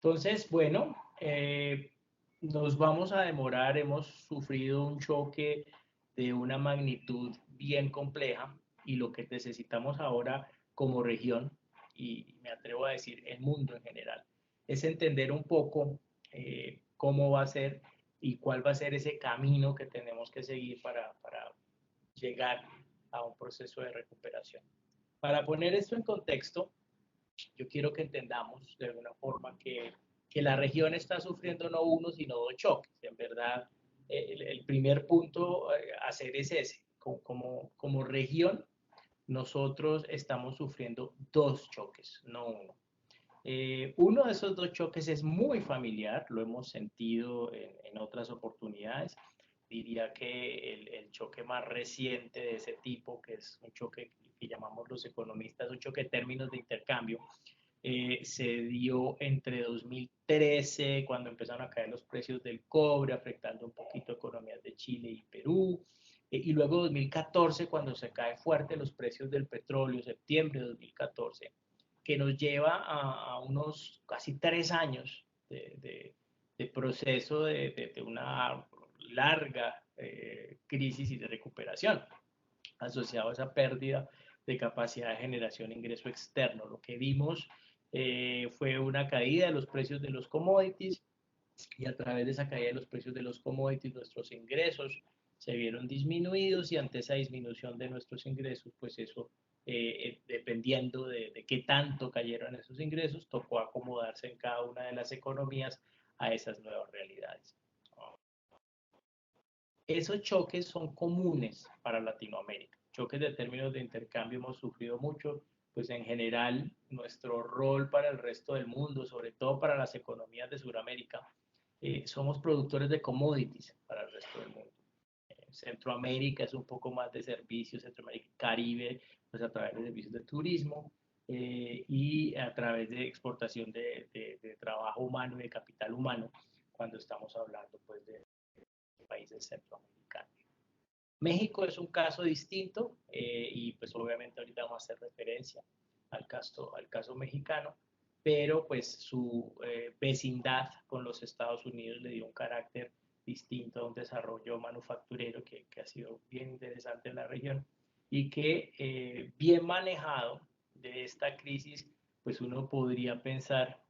Entonces, bueno, nos vamos a demorar, hemos sufrido un choque de una magnitud bien compleja y lo que necesitamos ahora como región, y me atrevo a decir el mundo en general, es entender un poco cómo va a ser y cuál va a ser ese camino que tenemos que seguir para llegar a un proceso de recuperación. Para poner esto en contexto, yo quiero que entendamos de alguna forma que la región está sufriendo no uno, sino dos choques. En verdad, el primer punto a hacer es ese. Como región, nosotros estamos sufriendo dos choques, no uno. Uno de esos dos choques es muy familiar, lo hemos sentido en otras oportunidades. Diría que el choque más reciente de ese tipo, que es un choque que llamamos los economistas, un choque de términos de intercambio, se dio entre 2013, cuando empezaron a caer los precios del cobre, afectando un poquito economías de Chile y Perú, y luego 2014, cuando se cae fuerte los precios del petróleo, septiembre de 2014, que nos lleva a unos casi 3 años de proceso de una larga crisis y de recuperación asociado a esa pérdida de capacidad de generación de ingreso externo. Lo que vimos fue una caída de los precios de los commodities y a través de esa caída de los precios de los commodities nuestros ingresos se vieron disminuidos y ante esa disminución de nuestros ingresos, pues eso, dependiendo de qué tanto cayeron esos ingresos, tocó acomodarse en cada una de las economías a esas nuevas realidades. Esos choques son comunes para Latinoamérica. Choques de términos de intercambio hemos sufrido mucho, pues en general nuestro rol para el resto del mundo, sobre todo para las economías de Sudamérica, somos productores de commodities para el resto del mundo. Centroamérica es un poco más de servicios, Centroamérica, Caribe, pues a través de servicios de turismo y a través de exportación de trabajo humano y de capital humano, cuando estamos hablando pues de países centroamericanos. México es un caso distinto y pues obviamente ahorita vamos a hacer referencia al caso mexicano, pero pues su vecindad con los Estados Unidos le dio un carácter distinto a un desarrollo manufacturero que ha sido bien interesante en la región y que bien manejado de esta crisis, pues uno podría pensar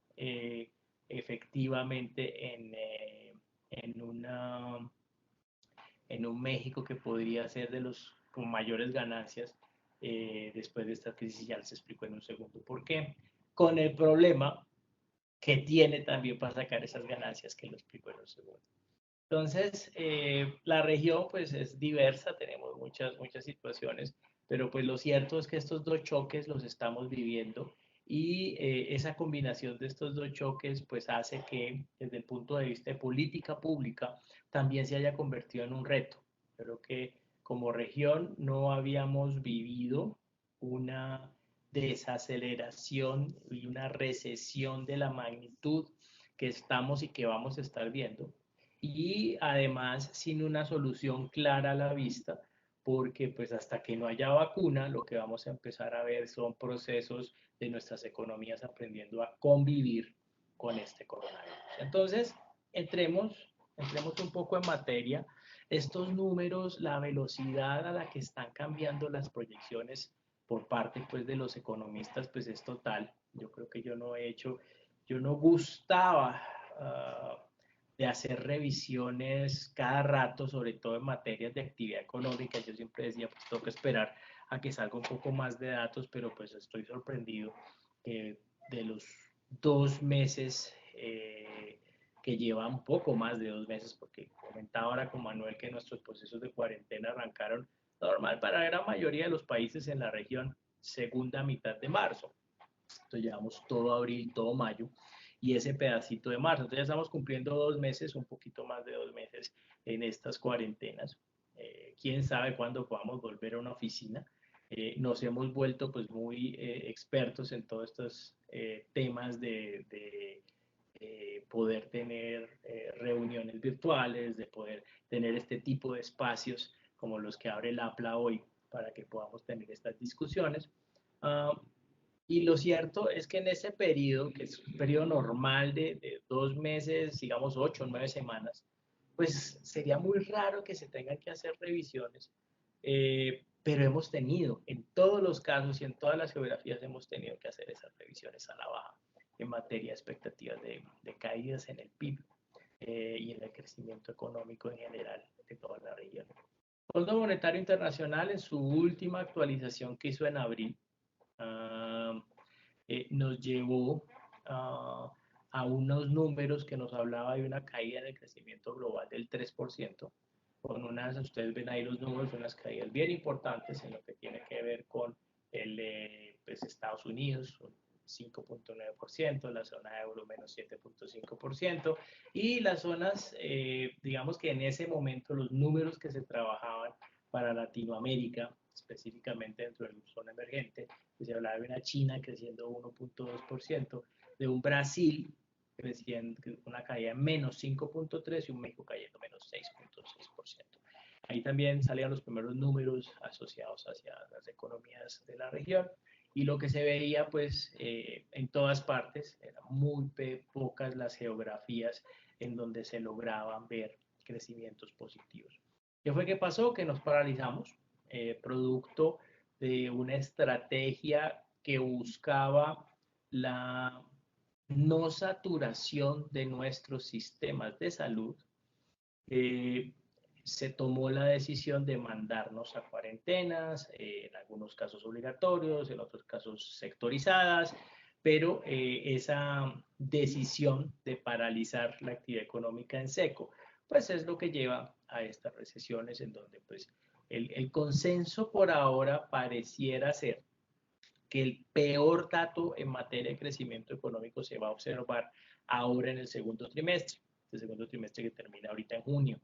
efectivamente en un México que podría ser de los con mayores ganancias después de esta crisis. Ya les explico en un segundo por qué. Con el problema que tiene también para sacar esas ganancias, que lo explico en un segundo. Entonces, la región pues es diversa, tenemos muchas situaciones, pero pues lo cierto es que estos dos choques los estamos viviendo y esa combinación de estos dos choques pues hace que desde el punto de vista de política pública también se haya convertido en un reto. Creo que como región no habíamos vivido una desaceleración y una recesión de la magnitud que estamos y que vamos a estar viendo y además sin una solución clara a la vista, porque pues hasta que no haya vacuna, lo que vamos a empezar a ver son procesos de nuestras economías aprendiendo a convivir con este coronavirus. Entonces, entremos un poco en materia. Estos números, la velocidad a la que están cambiando las proyecciones por parte pues de los economistas pues es total. Yo creo que yo no gustaba de hacer revisiones cada rato, sobre todo en materias de actividad económica. Yo siempre decía, pues tengo que esperar a que salga un poco más de datos, pero pues estoy sorprendido de los 2 meses que lleva un poco más de 2 meses, porque comentaba ahora con Manuel que nuestros procesos de cuarentena arrancaron normal para la gran mayoría de los países en la región segunda mitad de marzo. Entonces llevamos todo abril, todo mayo y ese pedacito de marzo. Entonces ya estamos cumpliendo 2 meses, un poquito más de 2 meses en estas cuarentenas. Quién sabe cuándo podamos volver a una oficina. Nos hemos vuelto pues muy expertos en todos estos temas de poder tener reuniones virtuales, de poder tener este tipo de espacios como los que abre el APLA hoy para que podamos tener estas discusiones. Y lo cierto es que en ese periodo, que es un periodo normal de 2 meses, digamos 8 o 9 semanas, pues sería muy raro que se tengan que hacer revisiones, pero hemos tenido, en todos los casos y en todas las geografías, hemos tenido que hacer esas revisiones a la baja en materia de expectativas de caídas en el PIB y en el crecimiento económico en general de toda la región. El Fondo Monetario Internacional, en su última actualización que hizo en abril, uh, nos llevó uh, a unos números que nos hablaba de una caída en el crecimiento global del 3%, con unas, ustedes ven ahí los números, unas caídas bien importantes en lo que tiene que ver con pues Estados Unidos, 5.9%, la zona euro menos 7.5%, y las zonas, digamos que en ese momento los números que se trabajaban para Latinoamérica, específicamente dentro de la zona emergente, pues se hablaba de una China creciendo 1.2%, de un Brasil creciendo una caída en menos 5.3% y un México cayendo menos 6.6%. Ahí también salían los primeros números asociados hacia las economías de la región y lo que se veía pues en todas partes, eran muy pocas las geografías en donde se lograban ver crecimientos positivos. ¿Qué fue que pasó? Que nos paralizamos, producto de una estrategia que buscaba la no saturación de nuestros sistemas de salud. Se tomó la decisión de mandarnos a cuarentenas, en algunos casos obligatorios, en otros casos sectorizadas, pero esa decisión de paralizar la actividad económica en seco, pues es lo que lleva a estas recesiones en donde pues el consenso por ahora pareciera ser que el peor dato en materia de crecimiento económico se va a observar ahora en el segundo trimestre, el segundo trimestre que termina ahorita en junio.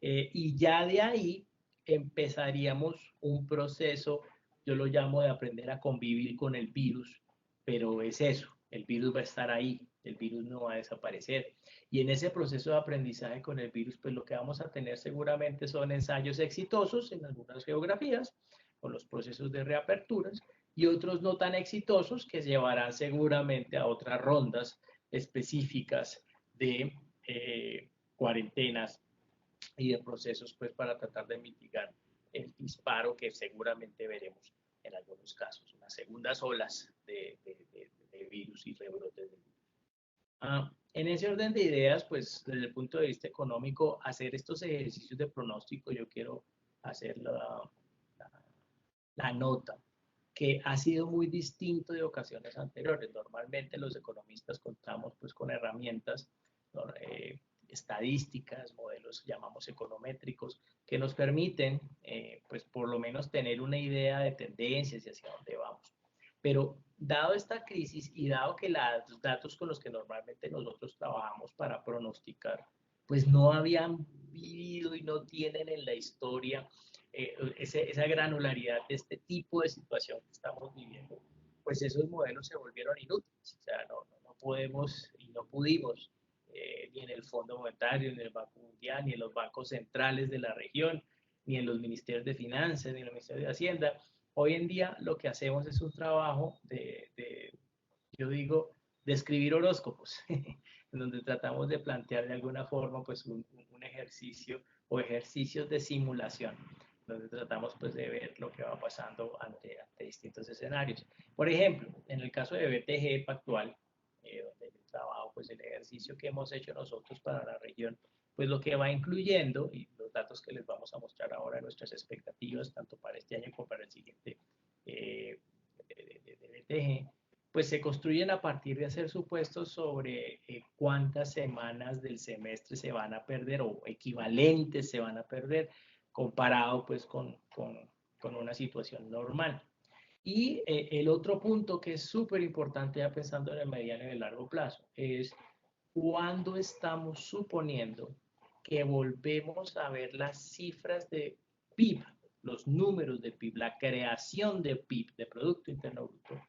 Y ya de ahí empezaríamos un proceso, yo lo llamo de aprender a convivir con el virus, pero es eso, el virus va a estar ahí, el virus no va a desaparecer. Y en ese proceso de aprendizaje con el virus, pues lo que vamos a tener seguramente son ensayos exitosos en algunas geografías, con los procesos de reaperturas, y otros no tan exitosos que llevarán seguramente a otras rondas específicas de cuarentenas y de procesos pues para tratar de mitigar el disparo que seguramente veremos en algunos casos, unas segundas olas de virus y rebrotes de virus. En ese orden de ideas, pues desde el punto de vista económico, hacer estos ejercicios de pronóstico, yo quiero hacer la, la nota que ha sido muy distinto de ocasiones anteriores. Normalmente los economistas contamos pues con herramientas, ¿no? Estadísticas, modelos llamamos econométricos, que nos permiten pues por lo menos tener una idea de tendencias y hacia dónde vamos. Pero dado esta crisis y dado que los datos con los que normalmente nosotros trabajamos para pronosticar, pues no habían vivido y no tienen en la historia esa granularidad de este tipo de situación que estamos viviendo, pues esos modelos se volvieron inútiles. O sea, no podemos y no pudimos, ni en el Fondo Monetario, ni en el Banco Mundial, ni en los bancos centrales de la región, ni en los ministerios de Finanzas, ni en los ministerios de Hacienda. Hoy en día lo que hacemos es un trabajo yo digo, de escribir horóscopos, en donde tratamos de plantear de alguna forma pues un ejercicio o ejercicios de simulación, donde tratamos pues de ver lo que va pasando ante distintos escenarios. Por ejemplo, en el caso de BTG Pactual, donde yo trabajo, pues el ejercicio que hemos hecho nosotros para la región, pues lo que va incluyendo, y los datos que les vamos a mostrar ahora, nuestras expectativas, tanto para este año como para el siguiente de BTG, pues se construyen a partir de hacer supuestos sobre cuántas semanas del semestre se van a perder o equivalentes se van a perder comparado pues con una situación normal. Y el otro punto que es súper importante ya pensando en el mediano y el largo plazo es cuándo estamos suponiendo que volvemos a ver las cifras de PIB, los números de PIB, la creación de PIB, de Producto Interno Bruto,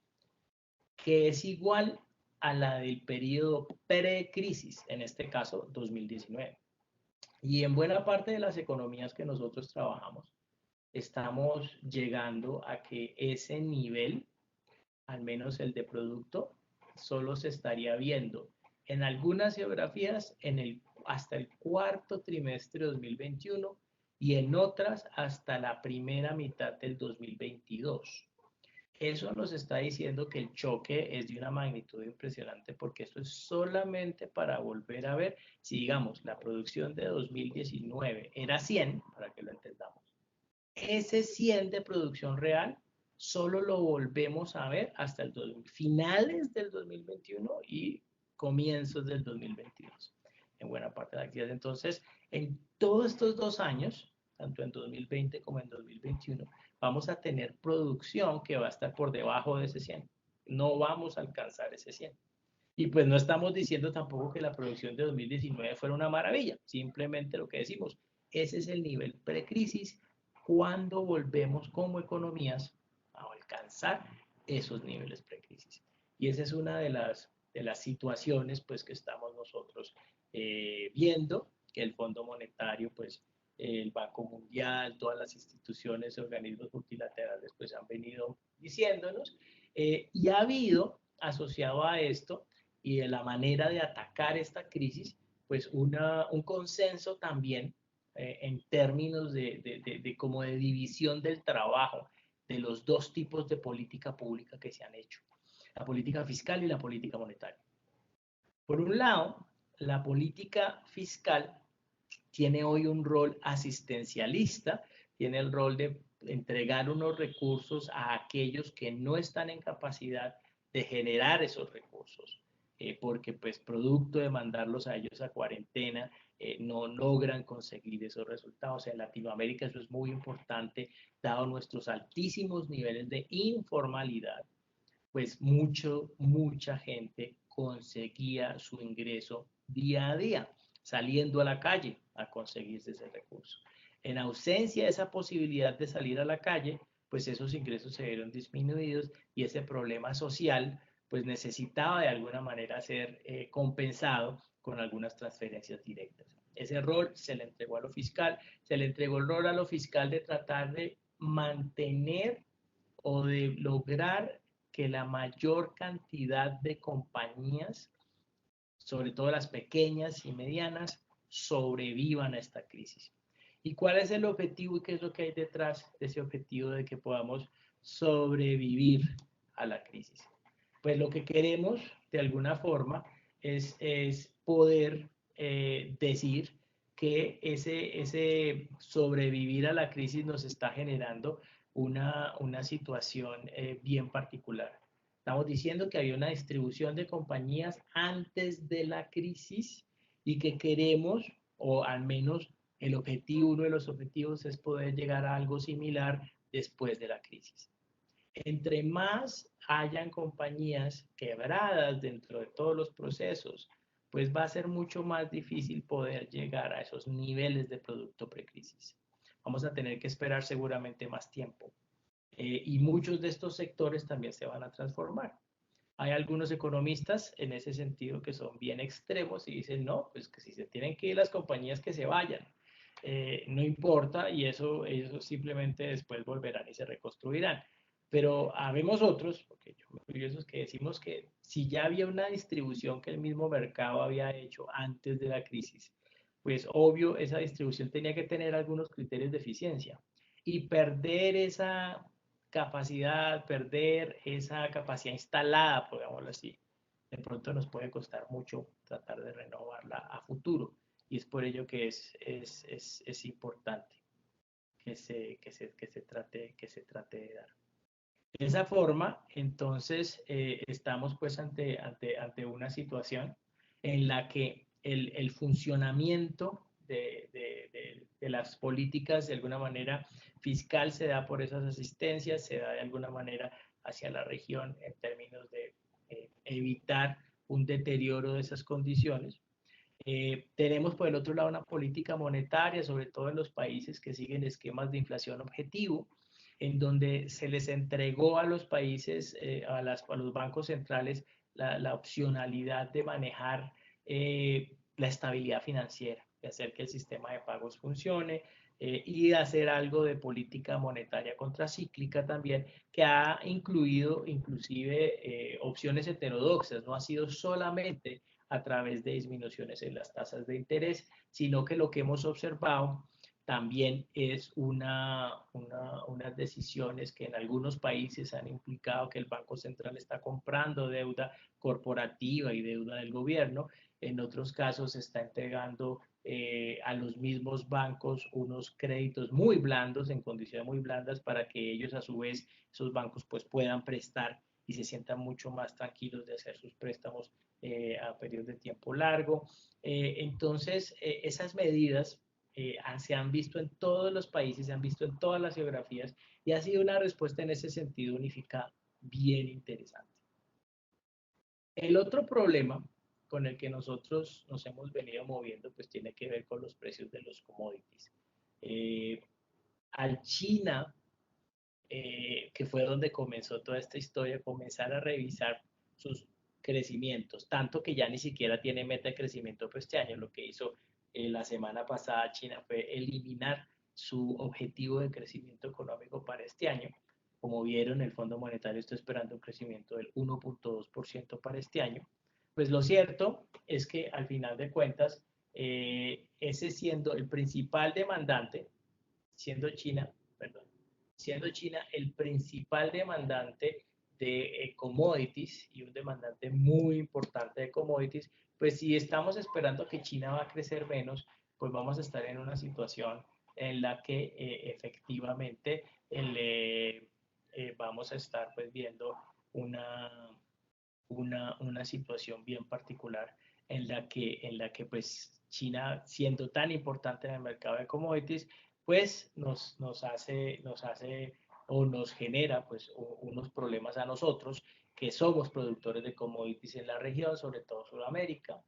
que es igual a la del periodo pre-crisis, en este caso 2019. Y en buena parte de las economías que nosotros trabajamos, estamos llegando a que ese nivel al menos el de producto, solo se estaría viendo en algunas geografías hasta el cuarto trimestre de 2021 y en otras hasta la primera mitad del 2022. Eso nos está diciendo que el choque es de una magnitud impresionante porque esto es solamente para volver a ver si, digamos, la producción de 2019 era 100, para que lo entendamos. Ese 100 de producción real solo lo volvemos a ver hasta finales del 2021 y comienzos del 2022, en buena parte de la actividad. Entonces, en todos estos 2 años, tanto en 2020 como en 2021, vamos a tener producción que va a estar por debajo de ese 100. No vamos a alcanzar ese 100. Y pues no estamos diciendo tampoco que la producción de 2019 fuera una maravilla, simplemente lo que decimos, ese es el nivel precrisis cuando volvemos como economías a alcanzar esos niveles precrisis. Y esa es una de las situaciones pues que estamos nosotros viendo, que el Fondo Monetario pues el Banco Mundial, todas las instituciones y organismos multilaterales pues han venido diciéndonos y ha habido asociado a esto y de la manera de atacar esta crisis, pues un consenso también en términos como de división del trabajo de los dos tipos de política pública que se han hecho, la política fiscal y la política monetaria. Por un lado, la política fiscal tiene hoy un rol asistencialista, tiene el rol de entregar unos recursos a aquellos que no están en capacidad de generar esos recursos, porque pues producto de mandarlos a ellos a cuarentena, no logran conseguir esos resultados. En Latinoamérica eso es muy importante, dado nuestros altísimos niveles de informalidad, pues mucha gente conseguía su ingreso día a día, saliendo a la calle a conseguirse ese recurso. En ausencia de esa posibilidad de salir a la calle, pues esos ingresos se vieron disminuidos y ese problema social pues necesitaba de alguna manera ser compensado con algunas transferencias directas. Ese rol se le entregó a lo fiscal, se le entregó el rol a lo fiscal de tratar de mantener o de lograr que la mayor cantidad de compañías, sobre todo las pequeñas y medianas, sobrevivan a esta crisis. ¿Y cuál es el objetivo y qué es lo que hay detrás de ese objetivo de que podamos sobrevivir a la crisis? Pues lo que queremos, de alguna forma, es poder decir que ese sobrevivir a la crisis nos está generando una situación bien particular. Estamos diciendo que había una distribución de compañías antes de la crisis y que queremos, o al menos uno de los objetivos es poder llegar a algo similar después de la crisis. Entre más hayan compañías quebradas dentro de todos los procesos, pues va a ser mucho más difícil poder llegar a esos niveles de producto precrisis. Vamos a tener que esperar seguramente más tiempo. Y muchos de estos sectores también se van a transformar. Hay algunos economistas en ese sentido que son bien extremos y dicen, no, pues que si se tienen que ir las compañías que se vayan, no importa y eso simplemente después volverán y se reconstruirán. Pero habemos otros, porque yo me incluyo esos que decimos que si ya había una distribución que el mismo mercado había hecho antes de la crisis, pues obvio esa distribución tenía que tener algunos criterios de eficiencia y perder esa capacidad, perder esa capacidad instalada, digámoslo así, de pronto nos puede costar mucho tratar de renovarla a futuro. Y es por ello que es importante que se trate de dar. De esa forma, entonces, estamos pues ante una situación en la que el funcionamiento de las políticas, de alguna manera, fiscal se da por esas asistencias, se da de alguna manera hacia la región en términos de evitar un deterioro de esas condiciones. Tenemos por el otro lado una política monetaria, sobre todo en los países que siguen esquemas de inflación objetivo, en donde se les entregó a los países, a los bancos centrales, la opcionalidad de manejar la estabilidad financiera, de hacer que el sistema de pagos funcione, y hacer algo de política monetaria contracíclica también, que ha incluido inclusive opciones heterodoxas, no ha sido solamente a través de disminuciones en las tasas de interés, sino que lo que hemos observado también es unas decisiones que en algunos países han implicado que el Banco Central está comprando deuda corporativa y deuda del gobierno, en otros casos está entregando a los mismos bancos unos créditos muy blandos, en condiciones muy blandas, para que ellos a su vez, esos bancos pues puedan prestar y se sientan mucho más tranquilos de hacer sus préstamos a periodos de tiempo largo. Entonces, esas medidas se han visto en todos los países, se han visto en todas las geografías y ha sido una respuesta en ese sentido unificada bien interesante. El otro problema con el que nosotros nos hemos venido moviendo pues tiene que ver con los precios de los commodities. Eh, Al China, que fue donde comenzó toda esta historia, comenzar a revisar sus crecimientos, tanto que ya ni siquiera tiene meta de crecimiento para este año. Lo que hizo la semana pasada China fue eliminar su objetivo de crecimiento económico para este año. Como vieron, el Fondo Monetario está esperando un crecimiento del 1.2% para este año. Pues lo cierto es que al final de cuentas, ese siendo el principal demandante, siendo China, perdón, siendo China el principal demandante de commodities y un demandante muy importante de commodities, pues si estamos esperando que China va a crecer menos, pues vamos a estar en una situación en la que efectivamente vamos a estar pues viendo una, una situación bien particular en la que pues China, siendo tan importante en el mercado de commodities, pues nos hace o nos genera pues unos problemas a nosotros que somos productores de commodities en la región, sobre todo Sudamérica,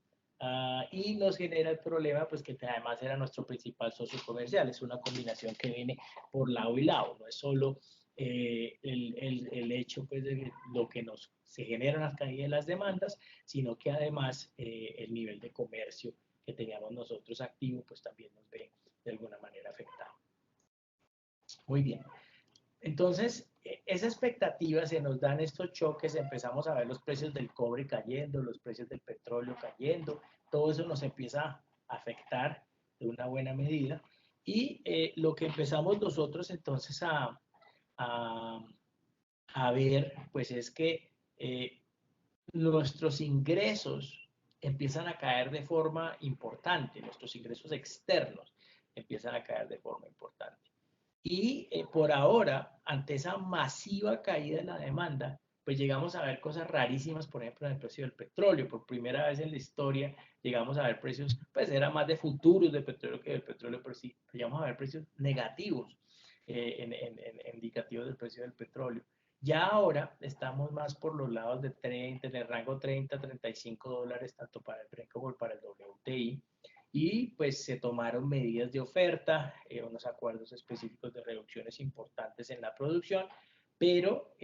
y nos genera el problema pues que además era nuestro principal socio comercial, es una combinación que viene por lado y lado, no es solo el hecho pues, de lo que se generan las caídas de las demandas, sino que además el nivel de comercio que teníamos nosotros activo, pues también nos ve de alguna manera afectado. Muy bien. Entonces, esa expectativa se nos dan estos choques, empezamos a ver los precios del cobre cayendo, los precios del petróleo cayendo, todo eso nos empieza a afectar de una buena medida. Y lo que empezamos nosotros entonces a, a ver, pues es que nuestros ingresos empiezan a caer de forma importante, nuestros ingresos externos empiezan a caer de forma importante. Y por ahora, ante esa masiva caída en la demanda, pues llegamos a ver cosas rarísimas, por ejemplo, en el precio del petróleo. Por primera vez en la historia llegamos a ver precios, pues era más de futuros de petróleo que del petróleo, pero sí, llegamos a ver precios negativos, indicativos del precio del petróleo. Ya ahora estamos más por los lados de 30, en el rango 30, $35, tanto para el Brent como para el WTI. Y pues se tomaron medidas de oferta, unos acuerdos específicos de reducciones importantes en la producción, pero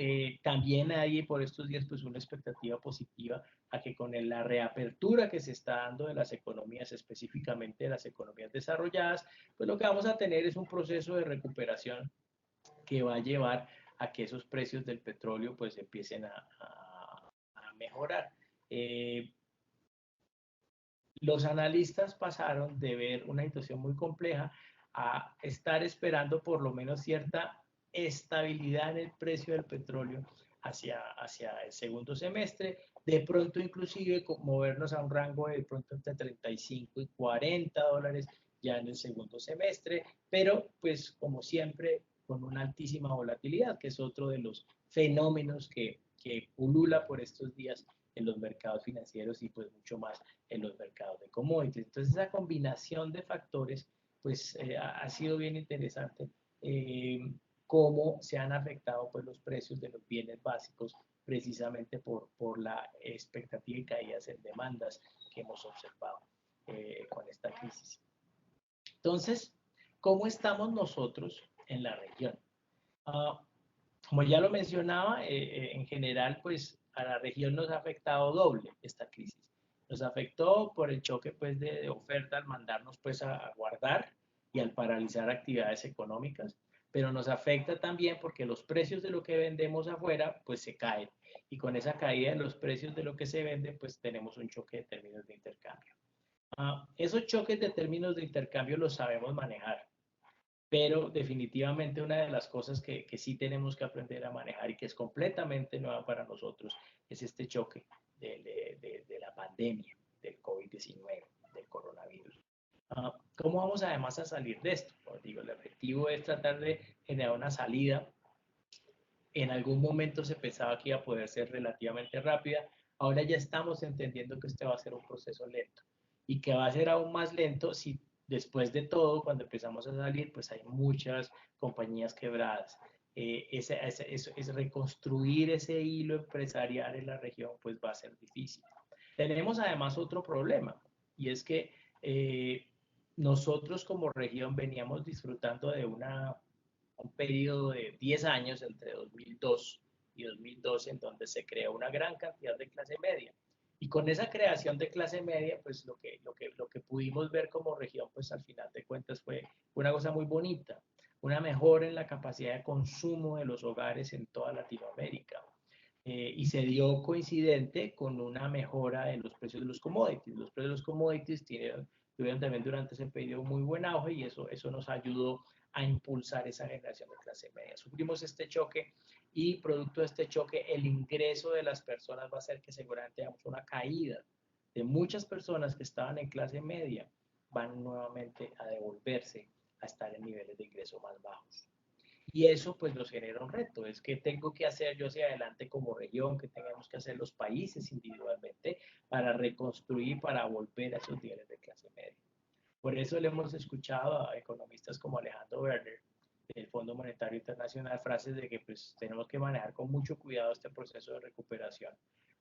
también hay por estos días pues una expectativa positiva a que con la reapertura que se está dando de las economías, específicamente de las economías desarrolladas, pues lo que vamos a tener es un proceso de recuperación que va a llevar a que esos precios del petróleo pues empiecen a mejorar. Los analistas pasaron de ver una situación muy compleja a estar esperando por lo menos cierta estabilidad en el precio del petróleo hacia el segundo semestre, de pronto inclusive movernos a un rango de pronto entre 35 y $40 ya en el segundo semestre, pero pues como siempre con una altísima volatilidad, que es otro de los fenómenos que pulula por estos días en los mercados financieros y pues mucho más en los mercados de commodities. Entonces esa combinación de factores pues ha sido bien interesante cómo se han afectado pues los precios de los bienes básicos precisamente por la expectativa y caídas en demandas que hemos observado con esta crisis. Entonces, ¿cómo estamos nosotros en la región? Como ya lo mencionaba, en general, pues a la región nos ha afectado doble esta crisis. Nos afectó por el choque pues, de oferta al mandarnos pues, a guardar y al paralizar actividades económicas, pero nos afecta también porque los precios de lo que vendemos afuera pues se caen y con esa caída de los precios de lo que se vende pues tenemos un choque de términos de intercambio. Esos choques de términos de intercambio los sabemos manejar, pero definitivamente una de las cosas que sí tenemos que aprender a manejar y que es completamente nueva para nosotros es este choque de la pandemia, del COVID-19, del coronavirus. ¿Cómo vamos además a salir de esto? Como digo, el objetivo es tratar de generar una salida. En algún momento se pensaba que iba a poder ser relativamente rápida, ahora ya estamos entendiendo que este va a ser un proceso lento y que va a ser aún más lento si después de todo, cuando empezamos a salir, pues hay muchas compañías quebradas. Es reconstruir ese hilo empresarial en la región, pues va a ser difícil. Tenemos además otro problema, y es que nosotros como región veníamos disfrutando de un periodo de 10 años entre 2002 y 2012 en donde se creó una gran cantidad de clase media. Y con esa creación de clase media, pues lo que pudimos ver como región, pues al final de cuentas fue una cosa muy bonita, una mejora en la capacidad de consumo de los hogares en toda Latinoamérica. Y se dio coincidente con una mejora en los precios de los commodities. Los precios de los commodities tuvieron también durante ese periodo muy buen auge y eso nos ayudó a impulsar esa generación de clase media. Sufrimos este choque y producto de este choque el ingreso de las personas va a ser que seguramente tengamos una caída de muchas personas que estaban en clase media, van nuevamente a devolverse a estar en niveles de ingreso más bajos. Y eso pues nos genera un reto, es que tengo que hacer yo hacia adelante como región, que tengamos que hacer los países individualmente para reconstruir, para volver a esos niveles de clase media. Por eso le hemos escuchado a economistas como Alejandro Werner, del Fondo Monetario Internacional, frases de que pues tenemos que manejar con mucho cuidado este proceso de recuperación,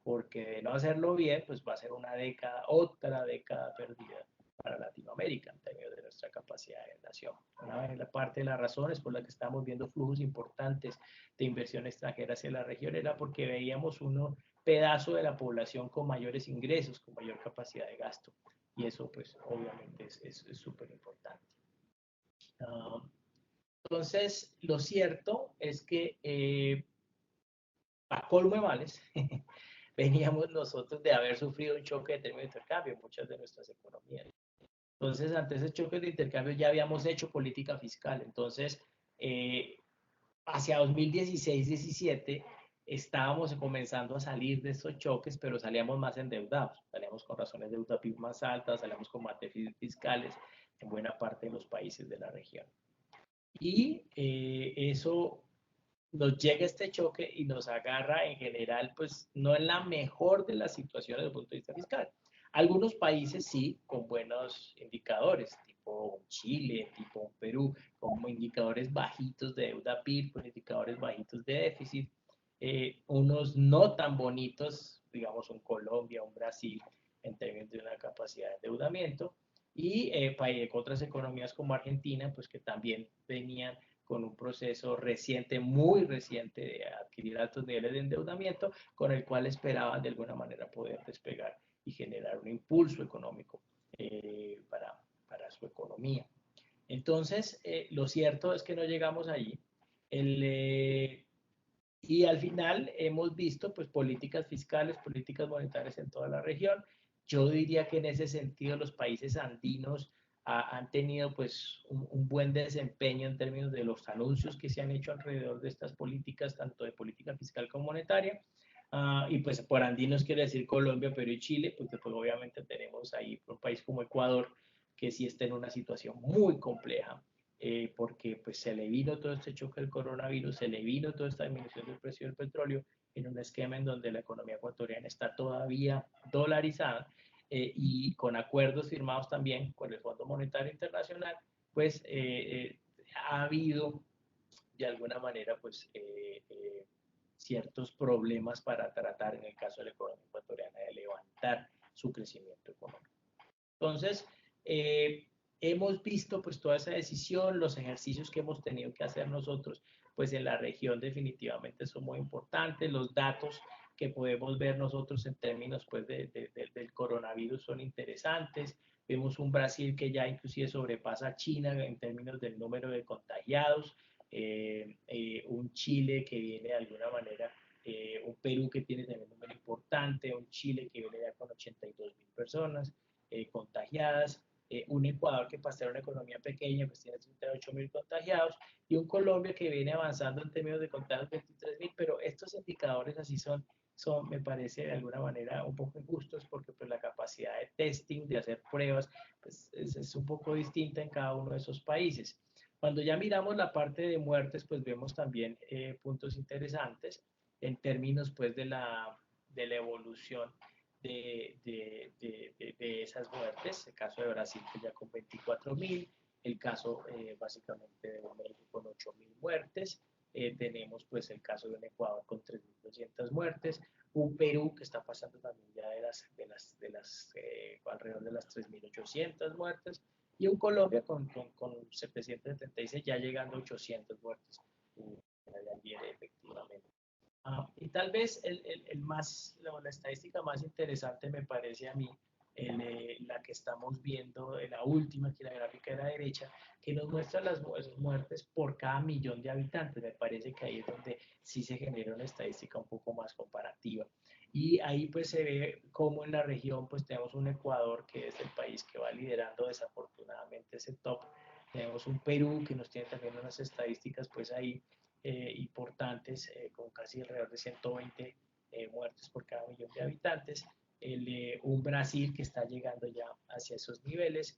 porque de no hacerlo bien, pues va a ser una década, otra década perdida para Latinoamérica en términos de nuestra capacidad de nación. Una vez la parte de las razones por las que estamos viendo flujos importantes de inversión extranjera hacia la región era porque veíamos un pedazo de la población con mayores ingresos, con mayor capacidad de gasto. Y eso, pues, obviamente es súper importante. Uh, entonces, lo cierto es que, a colmo de males, veníamos nosotros de haber sufrido un choque de términos de intercambio en muchas de nuestras economías. Entonces, ante ese choque de intercambio ya habíamos hecho política fiscal. Entonces, hacia 2016-17 estábamos comenzando a salir de estos choques, pero salíamos más endeudados, salíamos con razones de deuda PIB más altas, salíamos con más déficits fiscales en buena parte de los países de la región. Y eso nos llega este choque y nos agarra en general, pues no en la mejor de las situaciones desde el punto de vista fiscal. Algunos países sí, con buenos indicadores, tipo Chile, tipo Perú, con indicadores bajitos de deuda PIB, con indicadores bajitos de déficit. Unos no tan bonitos, digamos un Colombia, un Brasil, en términos de una capacidad de endeudamiento. Y otras economías como Argentina, pues que también venían con un proceso reciente, muy reciente, de adquirir altos niveles de endeudamiento, con el cual esperaban de alguna manera poder despegar y generar un impulso económico para su economía. Entonces, lo cierto es que no llegamos allí. Y al final hemos visto pues políticas fiscales, políticas monetarias en toda la región. Yo diría que en ese sentido los países andinos han tenido pues un buen desempeño en términos de los anuncios que se han hecho alrededor de estas políticas, tanto de política fiscal como monetaria. Y pues por andinos quiere decir Colombia, Perú y Chile, pues después obviamente tenemos ahí un país como Ecuador, que sí está en una situación muy compleja, porque pues se le vino todo este choque del coronavirus, se le vino toda esta disminución del precio del petróleo en un esquema en donde la economía ecuatoriana está todavía dolarizada, y con acuerdos firmados también con el Fondo Monetario Internacional, pues ha habido de alguna manera pues ciertos problemas para tratar en el caso de la economía ecuatoriana de levantar su crecimiento económico. Entonces, hemos visto pues toda esa decisión, los ejercicios que hemos tenido que hacer nosotros, pues en la región definitivamente son muy importantes, los datos que podemos ver nosotros en términos pues del coronavirus son interesantes, vemos un Brasil que ya inclusive sobrepasa a China en términos del número de contagiados, un Chile que viene de alguna manera, un Perú que tiene también un número importante, un Chile que viene ya con 82.000 personas contagiadas, un Ecuador que para ser una economía pequeña pues tiene 38.000 contagiados, y un Colombia que viene avanzando en términos de contagios 23.000, pero estos indicadores así me parece de alguna manera un poco injustos, porque pues la capacidad de testing, de hacer pruebas, pues es un poco distinta en cada uno de esos países. Cuando ya miramos la parte de muertes, pues vemos también puntos interesantes en términos pues de la evolución de esas muertes. El caso de Brasil pues, ya con 24.000, el caso básicamente de México con 8.000 muertes, tenemos pues el caso de un Ecuador con 3.200 muertes, un Perú que está pasando también ya alrededor de las 3.800 muertes, y un Colombia con 776 ya llegando a 800 muertes ayer efectivamente. Y tal vez la estadística más interesante me parece a mí, la que estamos viendo, la última, que la gráfica de la derecha, que nos muestra las muertes por cada millón de habitantes. Me parece que ahí es donde sí se genera una estadística un poco más comparativa. Y ahí pues se ve cómo en la región pues tenemos un Ecuador que es el país que va liderando desafortunadamente ese top. Tenemos un Perú que nos tiene también unas estadísticas pues ahí importantes, con casi alrededor de 120 muertes por cada millón de habitantes, un Brasil que está llegando ya hacia esos niveles,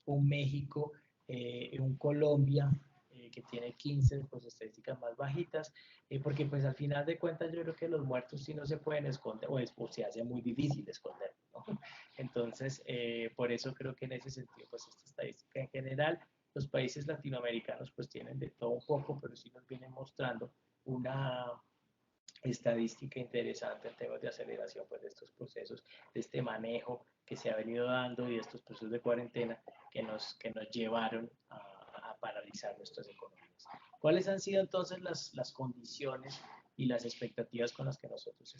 un México, un Colombia que tiene 15, pues estadísticas más bajitas, porque pues al final de cuentas yo creo que los muertos sí no se pueden esconder, o se hace muy difícil esconder, ¿no? Entonces, por eso creo que en ese sentido, pues esta estadística en general, los países latinoamericanos pues tienen de todo un poco, pero sí nos vienen mostrando una estadística interesante en temas de aceleración pues, de estos procesos, de este manejo que se ha venido dando y de estos procesos de cuarentena que nos llevaron a paralizar nuestras economías. ¿Cuáles han sido entonces las condiciones y las expectativas con las que nosotros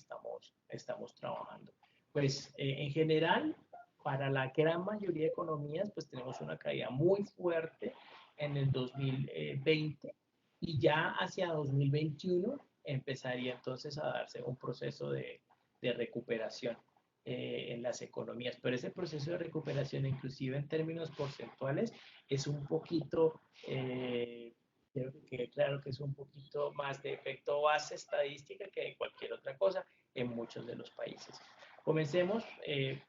estamos trabajando? Pues en general, para la gran mayoría de economías, pues tenemos una caída muy fuerte en el 2020, y ya hacia 2021 empezaría entonces a darse un proceso de recuperación en las economías. Pero ese proceso de recuperación, inclusive en términos porcentuales, es un poquito, quiero que quede claro que es un poquito más de efecto base estadística que de cualquier otra cosa en muchos de los países. Comencemos,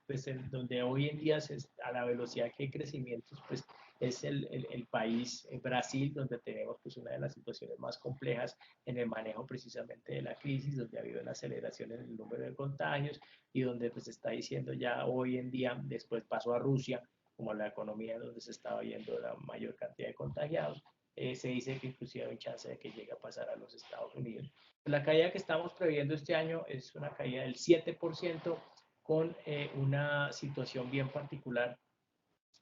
pues en donde hoy en día a la velocidad que hay crecimientos, pues es el país, Brasil, donde tenemos pues una de las situaciones más complejas en el manejo precisamente de la crisis, donde ha habido una aceleración en el número de contagios, y donde pues está diciendo ya hoy en día, después pasó a Rusia como la economía donde se estaba viendo la mayor cantidad de contagiados, se dice que inclusive hay chance de que llegue a pasar a los Estados Unidos. La caída que estamos previendo este año es una caída del 7%, con una situación bien particular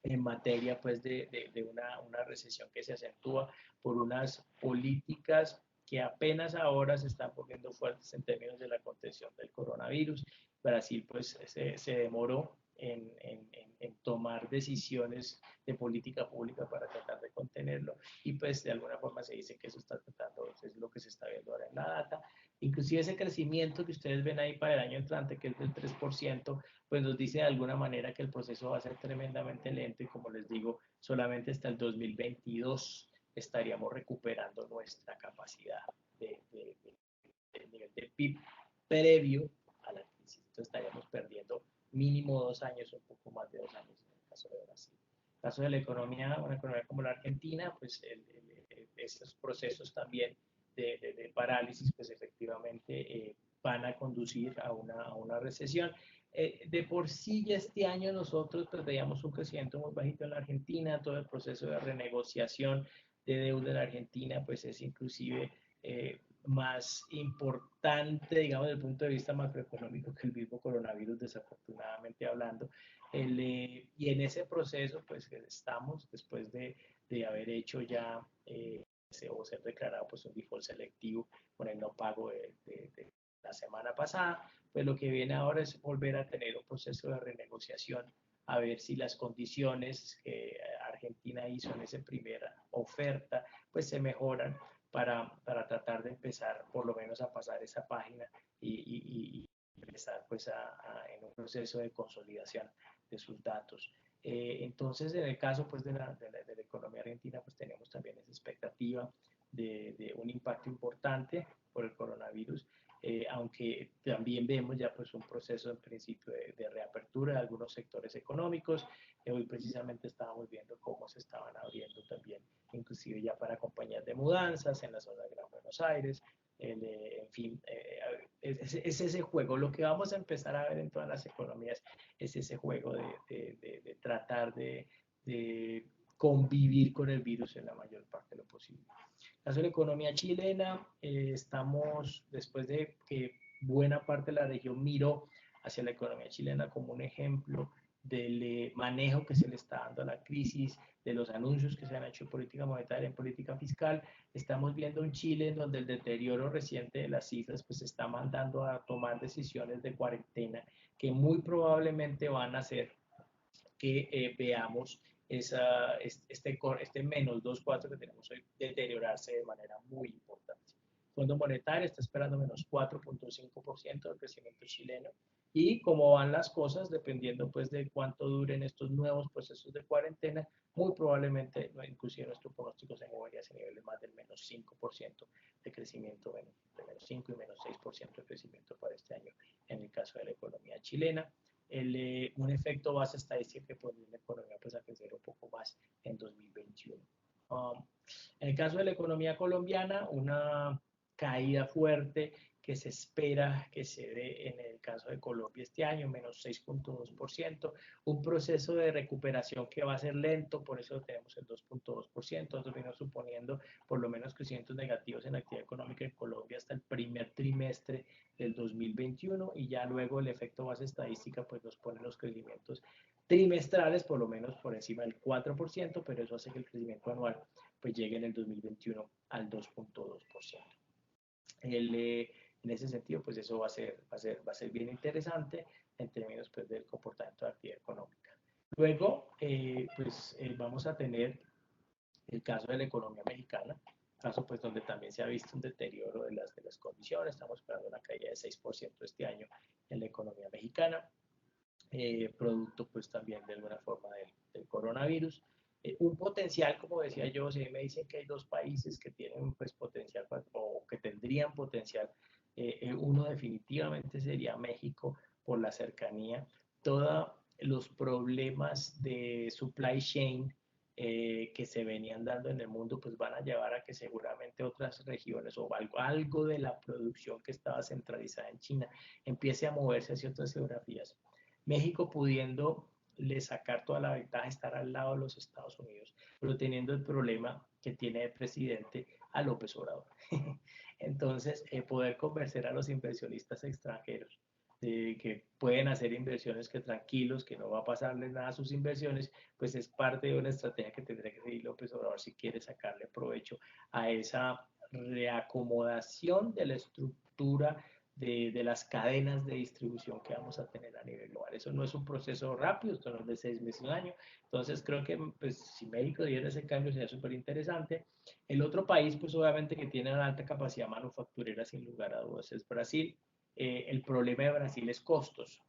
en materia pues de una recesión que se acentúa por unas políticas que apenas ahora se están poniendo fuertes en términos de la contención del coronavirus. Brasil pues se demoró en tomar decisiones de política pública para tratar de contenerlo, y pues de alguna forma se dice que eso está tratando, es lo que se está viendo ahora en la data. Inclusive ese crecimiento que ustedes ven ahí para el año entrante, que es del 3%, pues nos dice de alguna manera que el proceso va a ser tremendamente lento, y como les digo, solamente hasta el 2022 estaríamos recuperando nuestra capacidad del nivel de PIB previo a la crisis. Entonces estaríamos perdiendo mínimo 2 años, un poco más de 2 años en el caso de Brasil. En el caso de la economía, una economía como la Argentina, pues estos procesos también de parálisis, pues efectivamente van a conducir a una recesión. De por sí ya este año nosotros pues, veíamos un crecimiento muy bajito en la Argentina, todo el proceso de renegociación de deuda en la Argentina pues es inclusive más importante, digamos, desde el punto de vista macroeconómico que el mismo coronavirus, desafortunadamente hablando. Y en ese proceso pues estamos después de haber hecho ya o ser declarado pues un default selectivo con el no pago de la semana pasada, pues lo que viene ahora es volver a tener un proceso de renegociación a ver si las condiciones que Argentina hizo en esa primera oferta, pues se mejoran para tratar de empezar por lo menos a pasar esa página y empezar pues en un proceso de consolidación de sus datos. Entonces, en el caso pues de la economía argentina, pues tenemos también esa expectativa de un impacto importante por el coronavirus, aunque también vemos ya pues un proceso en principio de reapertura de algunos sectores económicos. Hoy precisamente estábamos viendo cómo se estaban abriendo también, inclusive ya para compañías de mudanzas en la zona de Gran Buenos Aires. En fin, es ese juego. Lo que vamos a empezar a ver en todas las economías es ese juego de tratar de convivir con el virus en la mayor parte de lo posible. En el caso de la economía chilena, estamos, después de que buena parte de la región miró hacia la economía chilena como un ejemplo del manejo que se le está dando a la crisis, de los anuncios que se han hecho en política monetaria, en política fiscal, estamos viendo un Chile en donde el deterioro reciente de las cifras pues está mandando a tomar decisiones de cuarentena que muy probablemente van a hacer que veamos este menos 2,4 que tenemos hoy deteriorarse de manera muy importante. El Fondo Monetario está esperando menos 4,5% del crecimiento chileno y cómo van las cosas, dependiendo pues de cuánto duren estos nuevos procesos de cuarentena, muy probablemente, inclusive nuestro pronóstico se movería a niveles más del menos 5% de crecimiento, de menos 5 y menos 6% de crecimiento para este año en el caso de la economía chilena. Un efecto base estadístico que pone la economía pues, a crecer un poco más en 2021. En el caso de la economía colombiana, una caída fuerte que se espera que se dé en el caso de Colombia este año, menos 6,2%, un proceso de recuperación que va a ser lento, por eso tenemos el 2,2%, nosotros venimos suponiendo por lo menos crecimientos negativos en la actividad económica en Colombia hasta el primer trimestre del 2021 y ya luego el efecto base estadística pues nos pone los crecimientos trimestrales por lo menos por encima del 4%, pero eso hace que el crecimiento anual pues llegue en el 2021 al 2,2%. En ese sentido, pues eso va a ser bien interesante en términos pues, del comportamiento de actividad económica. Luego, vamos a tener el caso de la economía mexicana, caso pues donde también se ha visto un deterioro de las condiciones, estamos esperando una caída de 6% este año en la economía mexicana, producto pues también de alguna forma del coronavirus. Un potencial, como decía yo, si me dicen que hay dos países que tienen pues potencial o que tendrían potencial, uno definitivamente sería México por la cercanía, todos los problemas de supply chain que se venían dando en el mundo, pues van a llevar a que seguramente otras regiones o algo de la producción que estaba centralizada en China empiece a moverse hacia otras geografías. México pudiendo le sacar toda la ventaja, estar al lado de los Estados Unidos, pero teniendo el problema que tiene de presidente a López Obrador. Entonces, poder convencer a los inversionistas extranjeros que pueden hacer inversiones que tranquilos, que no va a pasarles nada a sus inversiones, pues es parte de una estrategia que tendrá que seguir López Obrador si quiere sacarle provecho a esa reacomodación de la estructura de las cadenas de distribución que vamos a tener a nivel global. Eso no es un proceso rápido, esto no es de 6 meses, un año. Entonces creo que pues, si México diera ese cambio sería súper interesante. El otro país, pues obviamente que tiene una alta capacidad manufacturera sin lugar a dudas es Brasil. El problema de Brasil es costos.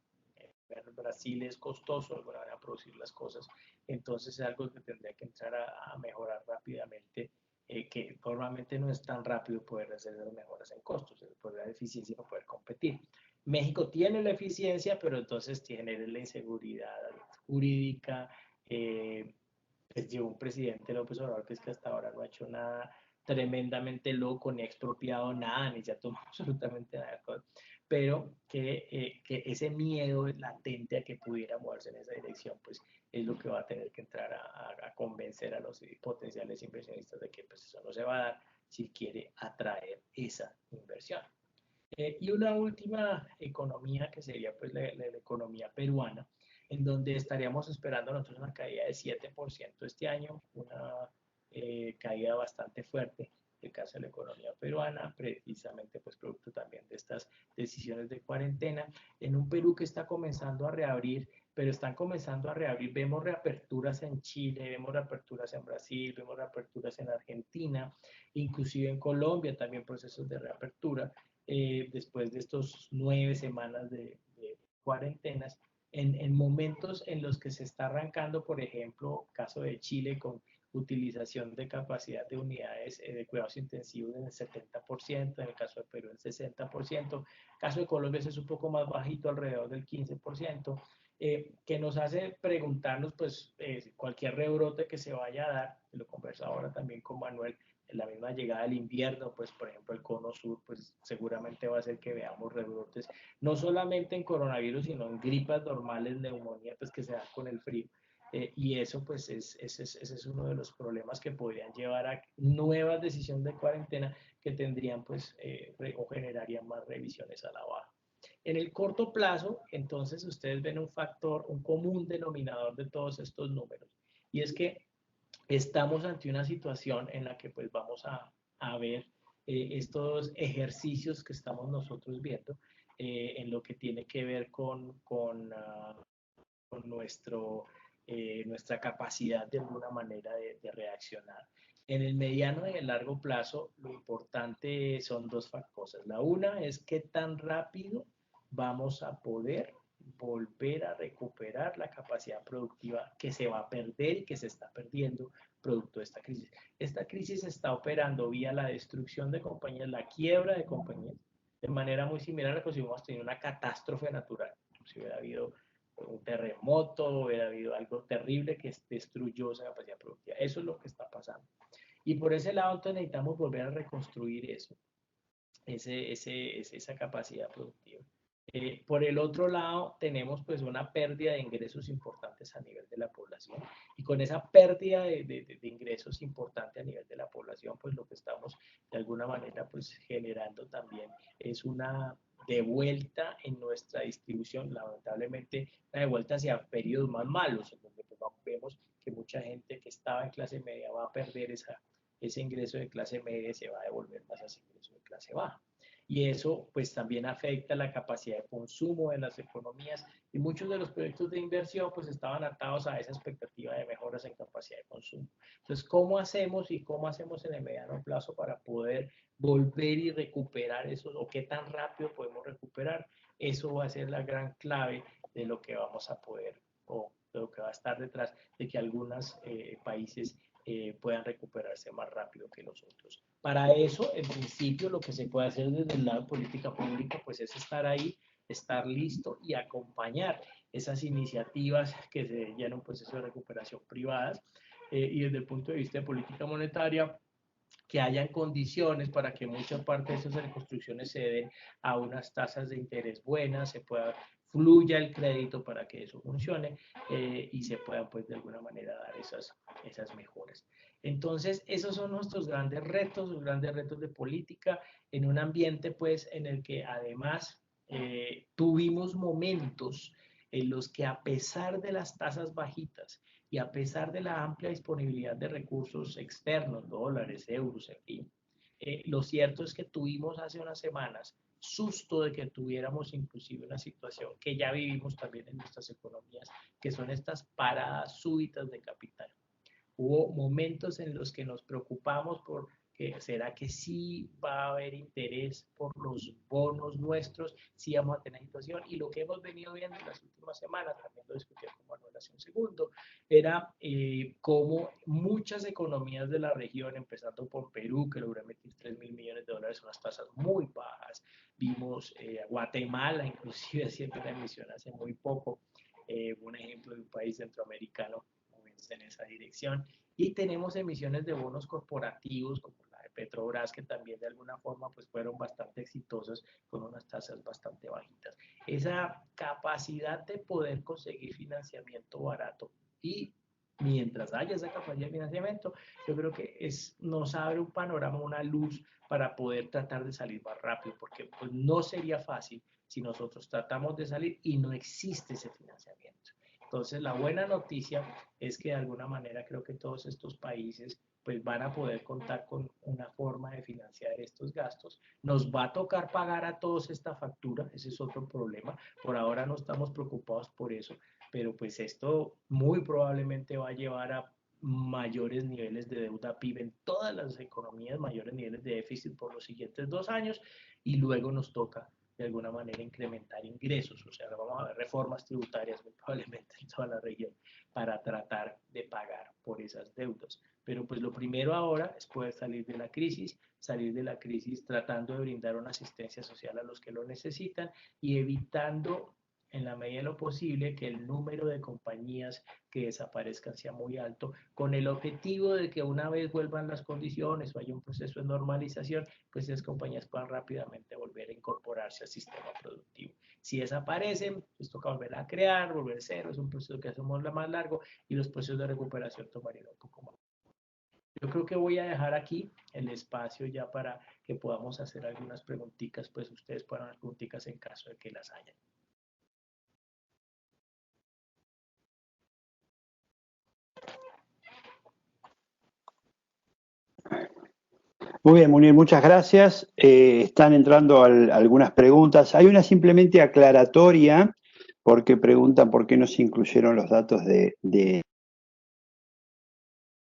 Brasil es costoso de alguna manera producir las cosas, entonces es algo que tendría que entrar a mejorar rápidamente, que normalmente no es tan rápido poder hacer las mejoras en costos, poder dar eficiencia para poder competir. México tiene la eficiencia, pero entonces tiene la inseguridad jurídica. Pues lleva un presidente López Obrador que es que hasta ahora no ha hecho nada tremendamente loco, ni ha expropiado nada, ni se ha tomado absolutamente nada, pero que ese miedo latente a que pudiera moverse en esa dirección, pues es lo que va a tener que entrar a convencer a los potenciales inversionistas de que pues, eso no se va a dar si quiere atraer esa inversión. Y una última economía que sería pues la economía peruana, en donde estaríamos esperando nosotros una caída de 7% este año, una caída bastante fuerte en el caso de la economía peruana, precisamente pues producto también de estas decisiones de cuarentena, en un Perú que está comenzando a reabrir, pero están comenzando a reabrir. Vemos reaperturas en Chile, vemos reaperturas en Brasil, vemos reaperturas en Argentina, inclusive en Colombia también procesos de reapertura, después de estos 9 semanas de cuarentenas, en momentos en los que se está arrancando, por ejemplo, caso de Chile con utilización de capacidad de unidades de cuidados intensivos en el 70%, en el caso de Perú el 60%, el caso de Colombia es un poco más bajito, alrededor del 15%, que nos hace preguntarnos, pues, cualquier rebrote que se vaya a dar, lo converso ahora también con Manuel, en la misma llegada del invierno, pues, por ejemplo, el cono sur, pues, seguramente va a ser que veamos rebrotes, no solamente en coronavirus, sino en gripas normales, neumonía, pues, que se dan con el frío. Y eso, pues, ese es uno de los problemas que podrían llevar a nuevas decisiones de cuarentena que tendrían, pues, o generarían más revisiones a la baja. En el corto plazo, entonces, ustedes ven un factor, un común denominador de todos estos números, y es que estamos ante una situación en la que, pues, vamos a ver estos ejercicios que estamos nosotros viendo en lo que tiene que ver con nuestra capacidad de alguna manera de reaccionar. En el mediano y el largo plazo, lo importante son dos cosas. La una es qué tan rápido vamos a poder volver a recuperar la capacidad productiva que se va a perder y que se está perdiendo producto de esta crisis. Esta crisis está operando vía la destrucción de compañías, la quiebra de compañías, de manera muy similar a que si hubiéramos tenido una catástrofe natural, si hubiera habido un terremoto, hubiera habido algo terrible que destruyó esa capacidad productiva. Eso es lo que está pasando. Y por ese lado, entonces necesitamos volver a reconstruir eso, esa capacidad productiva. Por el otro lado, tenemos pues una pérdida de ingresos importantes a nivel de la población. Y con esa pérdida de ingresos importante a nivel de la población, pues lo que estamos de alguna manera pues generando también es una de vuelta en nuestra distribución, lamentablemente una de vuelta hacia periodos más malos, en donde pues vemos que mucha gente que estaba en clase media va a perder ese ingreso de clase media y se va a devolver más a ese ingreso de clase baja. Y eso pues también afecta la capacidad de consumo de las economías y muchos de los proyectos de inversión pues estaban atados a esa expectativa de mejoras en capacidad de consumo. Entonces, ¿cómo hacemos y cómo hacemos en el mediano plazo para poder volver y recuperar eso o qué tan rápido podemos recuperar? Eso va a ser la gran clave de lo que vamos a poder o de lo que va a estar detrás de que algunos países puedan recuperarse más rápido que los otros. Para eso, en principio, lo que se puede hacer desde el lado de política pública, pues es estar ahí, estar listo y acompañar esas iniciativas que se llenan un proceso de recuperación privadas. Y desde el punto de vista de política monetaria, que hayan condiciones para que mucha parte de esas reconstrucciones se den a unas tasas de interés buenas, se pueda fluya el crédito para que eso funcione y se puedan pues de alguna manera dar esas mejoras. Entonces, esos son nuestros grandes retos, los grandes retos de política en un ambiente pues en el que además tuvimos momentos en los que a pesar de las tasas bajitas y a pesar de la amplia disponibilidad de recursos externos, dólares, euros, en fin, lo cierto es que tuvimos hace unas semanas susto de que tuviéramos inclusive una situación que ya vivimos también en nuestras economías, que son estas paradas súbitas de capital. Hubo momentos en los que nos preocupamos por que será que sí va a haber interés por los bonos nuestros, sí vamos a tener situación. Y lo que hemos venido viendo en las últimas semanas, también lo discutí con Manuel hace un segundo, era cómo muchas economías de la región, empezando por Perú, que logró emitir 3.000 millones de dólares, unas tasas muy bajas. Vimos Guatemala, inclusive haciendo una emisión hace muy poco, un ejemplo de un país centroamericano en esa dirección. Y tenemos emisiones de bonos corporativos como la de Petrobras, que también de alguna forma pues fueron bastante exitosas con unas tasas bastante bajitas. Esa capacidad de poder conseguir financiamiento barato y mientras haya esa capacidad de financiamiento, yo creo que nos abre un panorama, una luz para poder tratar de salir más rápido, porque pues, no sería fácil si nosotros tratamos de salir y no existe ese financiamiento. Entonces, la buena noticia es que de alguna manera creo que todos estos países pues van a poder contar con una forma de financiar estos gastos. Nos va a tocar pagar a todos esta factura, ese es otro problema. Por ahora no estamos preocupados por eso, pero pues esto muy probablemente va a llevar a mayores niveles de deuda PIB en todas las economías, mayores niveles de déficit por los siguientes 2 años, y luego nos toca de alguna manera incrementar ingresos, o sea, vamos a ver reformas tributarias muy probablemente en toda la región para tratar de pagar por esas deudas. Pero pues lo primero ahora es poder salir de la crisis tratando de brindar una asistencia social a los que lo necesitan y evitando en la medida de lo posible que el número de compañías que desaparezcan sea muy alto, con el objetivo de que una vez vuelvan las condiciones o haya un proceso de normalización, pues esas compañías puedan rápidamente volver a incorporarse al sistema productivo. Si desaparecen, pues toca volver a crear, volver a cero, es un proceso que hacemos más largo y los procesos de recuperación tomarían un poco más. Yo creo que voy a dejar aquí el espacio ya para que podamos hacer algunas preguntitas, pues ustedes puedan hacer preguntitas en caso de que las hayan. Muy bien, Munir, muchas gracias. Están entrando algunas preguntas. Hay una simplemente aclaratoria, porque preguntan por qué no se incluyeron los datos de